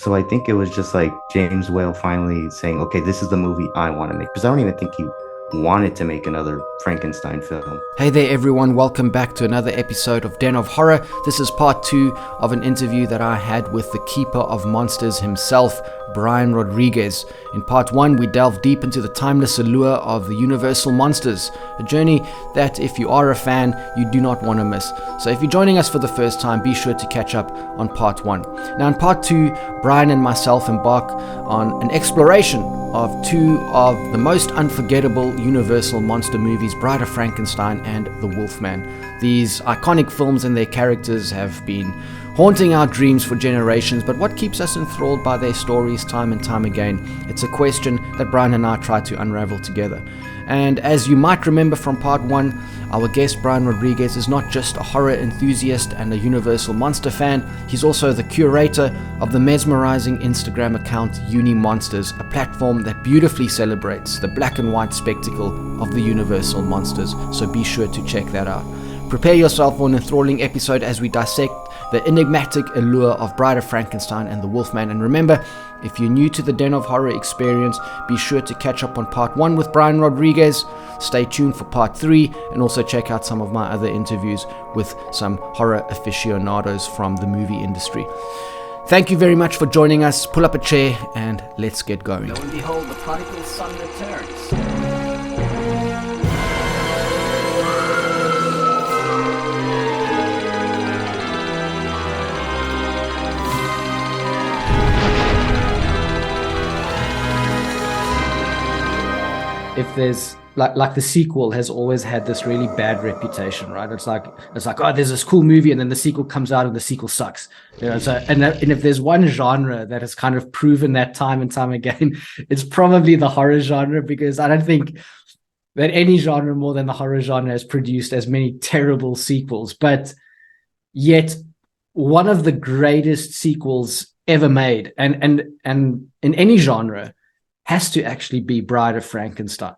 So I think it was just like James Whale finally saying, okay, this is the movie I want to make. Because I don't even think he wanted to make another Frankenstein film. Hey there everyone, welcome back to another episode of Den of Horror. This is part 2 of an interview that I had with the keeper of monsters himself, Brian Rodriguez. In part 1, we delve deep into the timeless allure of the Universal Monsters, a journey that, if you are a fan, you do not want to miss. So if you're joining us for the first time, be sure to catch up on part 1. Now in part 2, Brian and myself embark on an exploration of two of the most unforgettable Universal monster movies, Bride of Frankenstein and The Wolfman. These iconic films and their characters have been haunting our dreams for generations, but what keeps us enthralled by their stories time and time again? It's a question that Brian and I try to unravel together. And as you might remember from part 1, our guest Brian Rodriguez is not just a horror enthusiast and a Universal monster fan, he's also the curator of the mesmerizing Instagram account UniMonsters, a platform that beautifully celebrates the black and white spectacle of the Universal monsters, so be sure to check that out. Prepare yourself for an enthralling episode as we dissect the enigmatic allure of Bride of Frankenstein and The Wolfman. And remember, if you're new to the Den of Horror experience, be sure to catch up on part 1 with Brian Rodriguez. Stay tuned for part 3 and also check out some of my other interviews with some horror aficionados from the movie industry. Thank you very much for joining us. Pull up a chair and let's get going. Lo and behold, the prodigal son returns. If there's like the sequel has always had this really bad reputation, right? It's like oh, there's this cool movie and then the sequel comes out and the sequel sucks, you know. So and if there's one genre that has kind of proven that time and time again, it's probably the horror genre, because I don't think that any genre more than the horror genre has produced as many terrible sequels. But yet one of the greatest sequels ever made, and in any genre, has to actually be Bride of Frankenstein.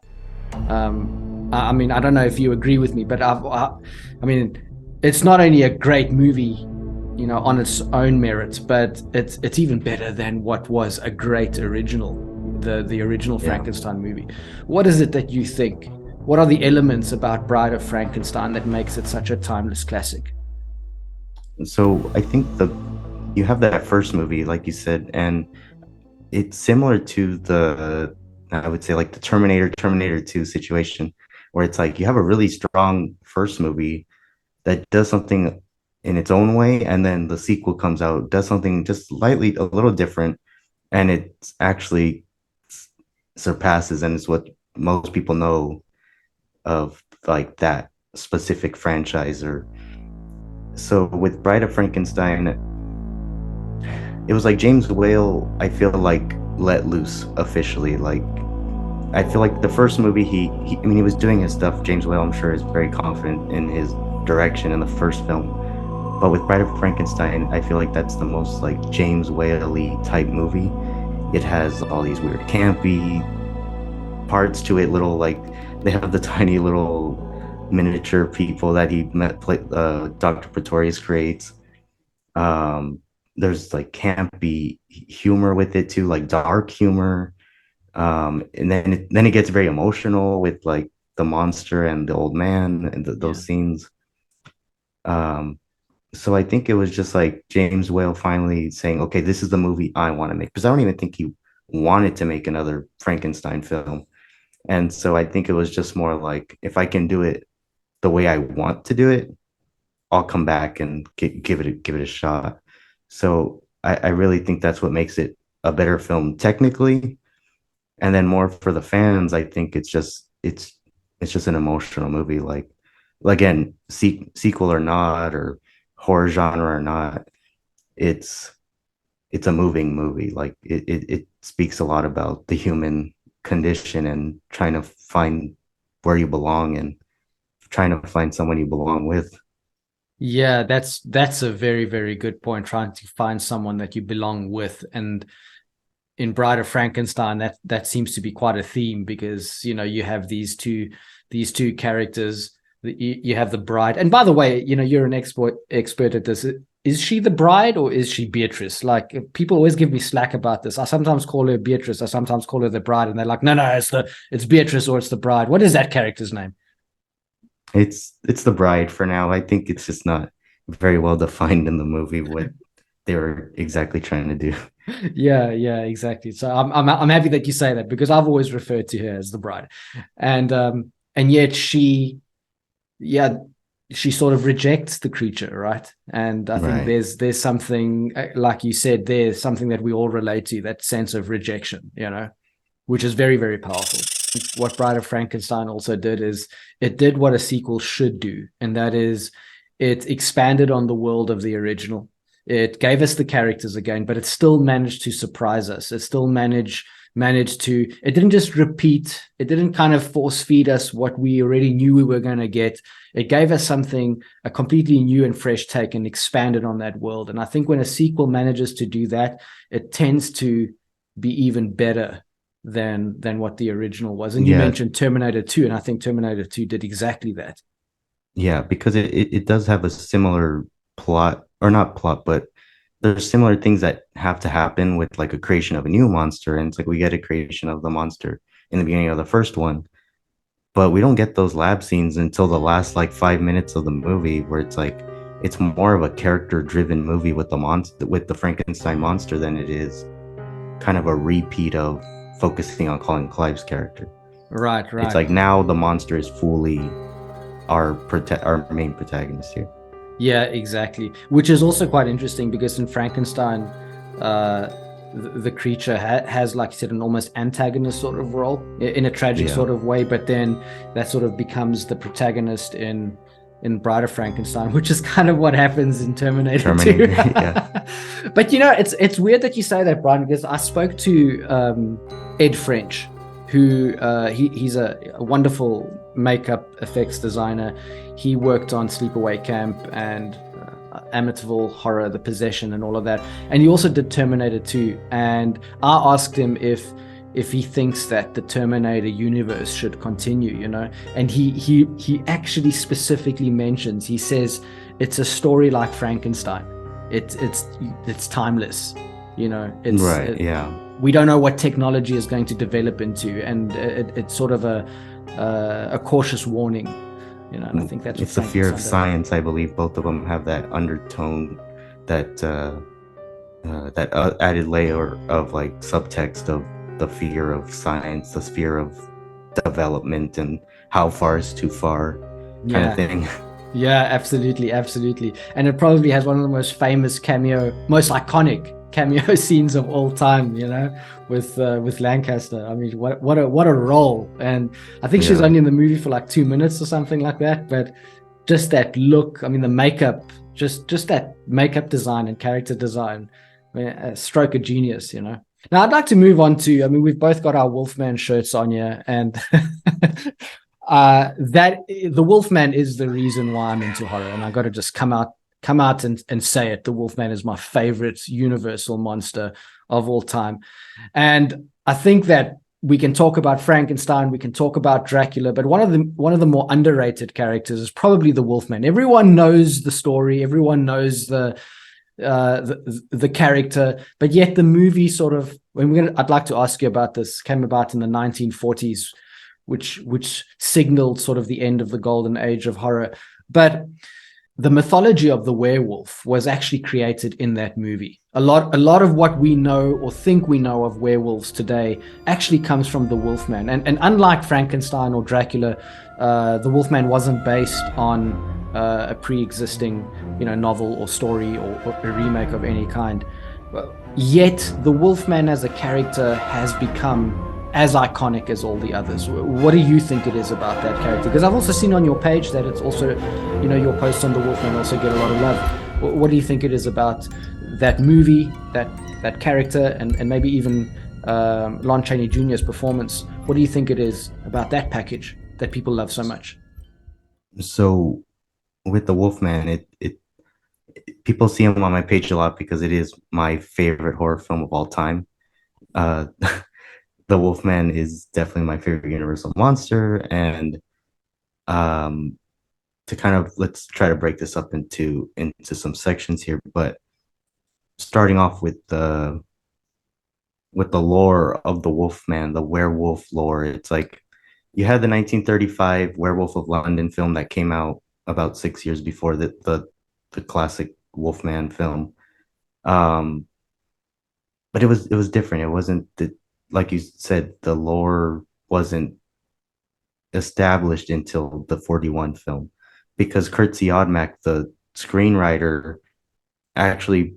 I mean, I don't know if you agree with me, but I mean, it's not only a great movie, you know, on its own merits, but it's even better than what was a great original, the original Frankenstein movie. What is it that you think? What are the elements about Bride of Frankenstein that makes it such a timeless classic? So I think you have that first movie, like you said, and it's similar to I would say, like the Terminator 2 situation, where it's like you have a really strong first movie that does something in its own way, and then the sequel comes out, does something just slightly a little different, and it actually surpasses, and it's what most people know of, like that specific franchise. Or so with Bride of Frankenstein, it was like James Whale, I feel like, let loose officially. Like, I feel like the first movie, I mean, he was doing his stuff. James Whale, I'm sure, is very confident in his direction in the first film. But with Bride of Frankenstein, I feel like that's the most like James Whale-y type movie. It has all these weird campy parts to it, little, like, they have the tiny little miniature people that Dr. Pretorius creates. There's like campy humor with it too, like dark humor. And then it gets very emotional with like the monster and the old man and those scenes. So I think it was just like James Whale finally saying, okay, this is the movie I want to make. Because I don't even think he wanted to make another Frankenstein film. And so I think it was just more like, if I can do it the way I want to do it, I'll come back and give it a shot. So I really think that's what makes it a better film technically. And then more for the fans, I think it's just an emotional movie. Like, again, sequel or not, or horror genre or not, it's a moving movie. Like, it speaks a lot about the human condition and trying to find where you belong and trying to find someone you belong with. Yeah, that's a very, very good point. Trying to find someone that you belong with. And in Bride of Frankenstein, that seems to be quite a theme, because, you know, you have these two characters. You have the bride, and by the way, you know, you're an expert at this. is she the bride or is she Beatrice? Like, people always give me slack about this. I sometimes call her Beatrice, I sometimes call her the bride, and they're like, no, it's Beatrice or it's the bride. What is that character's name? It's the bride for now. I think it's just not very well defined in the movie what they were exactly trying to do. Yeah, exactly. So I'm happy that you say that, because I've always referred to her as the bride, and yet yeah, she sort of rejects the creature, right? And I think Right. there's something, like you said, there's something that we all relate to, that sense of rejection, which is very, very powerful. What Bride of Frankenstein also did is it did what a sequel should do, and that is it expanded on the world of the original. It gave us the characters again, but it still managed to surprise us. It still managed to, it didn't just repeat, it didn't kind of force feed us what we already knew we were going to get. It gave us something, a completely new and fresh take, and expanded on that world. And I think when a sequel manages to do that, it tends to be even better than what the original was. And you Yeah, mentioned Terminator 2, and I think Terminator 2 did exactly that. yeah, because it does have a similar plot, or not plot, but there's similar things that have to happen with like a creation of a new monster. And it's like we get a creation of the monster in the beginning of the first one, but we don't get those lab scenes until the last like 5 minutes of the movie, where it's like it's more of a character driven movie with the monster, with the Frankenstein monster, than it is kind of a repeat of focusing on Colin Clive's character. Right, It's right. like now the monster is fully our main protagonist here. Yeah, exactly. Which is also quite interesting, because in Frankenstein, uh, the creature has, like you said, an almost antagonist sort of role, in a tragic Yeah. sort of way. But then that sort of becomes the protagonist in Bride of Frankenstein, which is kind of what happens in Terminator 2. Terminator. Yeah. But it's weird that you say that, Brian, because I spoke to Ed French, who he's a wonderful makeup effects designer. He worked on Sleepaway Camp and Amityville Horror, The Possession, and all of that. And he also did Terminator 2. And I asked him if he thinks that the Terminator universe should continue, and he actually specifically mentions, he says it's a story like Frankenstein. It's timeless, Right. Yeah. we don't know what technology is going to develop into, and it's sort of a cautious warning, and I think that's what It's the fear of Frankenstein does. science. I believe both of them have that undertone, that added layer of like subtext of the fear of science, the fear of development, and how far is too far, kind of Yeah. thing. Yeah, absolutely. And it probably has one of the most famous most iconic cameo scenes of all time, with Lancaster. I mean, what a role. And I think she was Yeah. only in the movie for like 2 minutes or something like that, but just that look, I mean, the makeup, just that makeup design and character design, I mean, a stroke of genius. Now I'd like to move on to, I mean, we've both got our Wolfman shirts on here, and that the Wolfman is the reason why I'm into horror, and I got to just come out and say it. The Wolfman is my favorite universal monster of all time, and I think that we can talk about Frankenstein, we can talk about Dracula, but one of the more underrated characters is probably the Wolfman. Everyone knows the story, everyone knows the character, but yet the movie sort of, I'd like to ask you about this, came about in the 1940s, which signaled sort of the end of the golden age of horror. But the mythology of the werewolf was actually created in that movie. A lot of what we know or think we know of werewolves today actually comes from the Wolfman. And unlike Frankenstein or Dracula, the Wolfman wasn't based on a pre-existing, novel or story, or a remake of any kind. Yet the Wolfman as a character has become as iconic as all the others. What do you think it is about that character? Because I've also seen on your page that it's also, your posts on the Wolfman also get a lot of love. What do you think it is about that movie, that character, and maybe even Lon Chaney Jr.'s performance? What do you think it is about that package that people love so much? So with the Wolfman, it people see him on my page a lot because it is my favorite horror film of all time. Uh, the Wolfman is definitely my favorite Universal monster, and um, to kind of, let's try to break this up into some sections here, but starting off with the lore of the Wolfman, the werewolf lore. It's like you had the 1935 Werewolf of London film that came out about 6 years before the classic Wolfman film. Um, but it was different. It wasn't the, like you said, the lore wasn't established until the 41 film, because Kurt Siodmak, the screenwriter, actually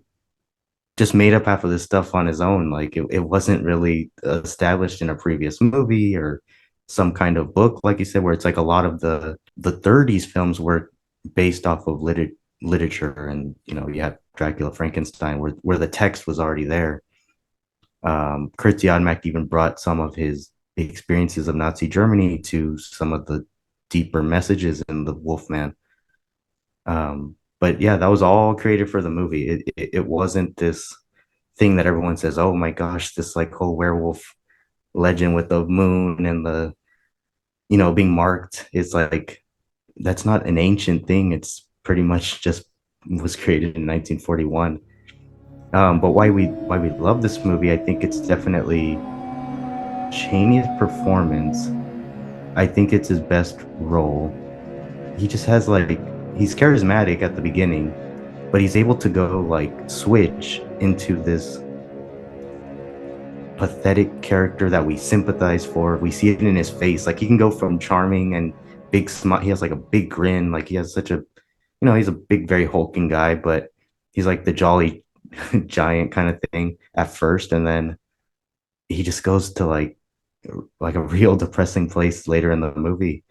just made up half of this stuff on his own. Like it wasn't really established in a previous movie or some kind of book, like you said, where it's like a lot of the 30s films were based off of literature, and you have Dracula, Frankenstein, where the text was already there. Kurt Siodmak even brought some of his experiences of Nazi Germany to some of the deeper messages in the Wolfman. But yeah, that was all created for the movie. It wasn't this thing that everyone says, "Oh my gosh, this like whole werewolf legend with the moon and the being marked." It's like that's not an ancient thing. It's pretty much just was created in 1941. But why we love this movie, I think it's definitely Chaney's performance. I think it's his best role. He just has like he's charismatic at the beginning, but he's able to go like switch into this pathetic character that we sympathize for. We see it in his face. Like he can go from charming and big smile. He has like a big grin. Like he has such a, he's a big, very hulking guy, but he's like the jolly giant kind of thing at first, and then he just goes to like a real depressing place later in the movie,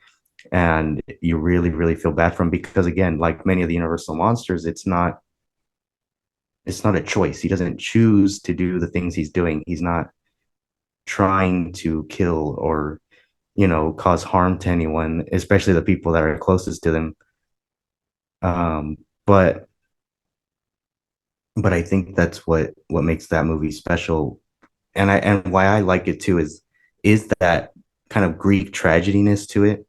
and you really, really feel bad for him because again, like many of the Universal monsters, it's not a choice. He doesn't choose to do the things he's doing. He's not trying to kill or cause harm to anyone, especially the people that are closest to them. um but but I think that's what makes that movie special, and why I like it too is that kind of Greek tragediness to it.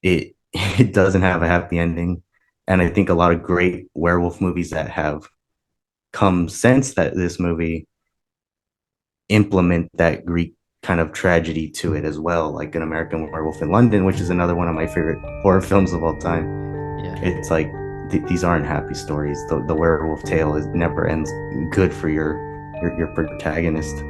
It doesn't have a happy ending, and I think a lot of great werewolf movies that have come since that this movie implement that Greek kind of tragedy to it as well, like An American Werewolf in London, which is another one of my favorite horror films of all time. Yeah. It's like these aren't happy stories. The werewolf tale never ends good for your protagonist.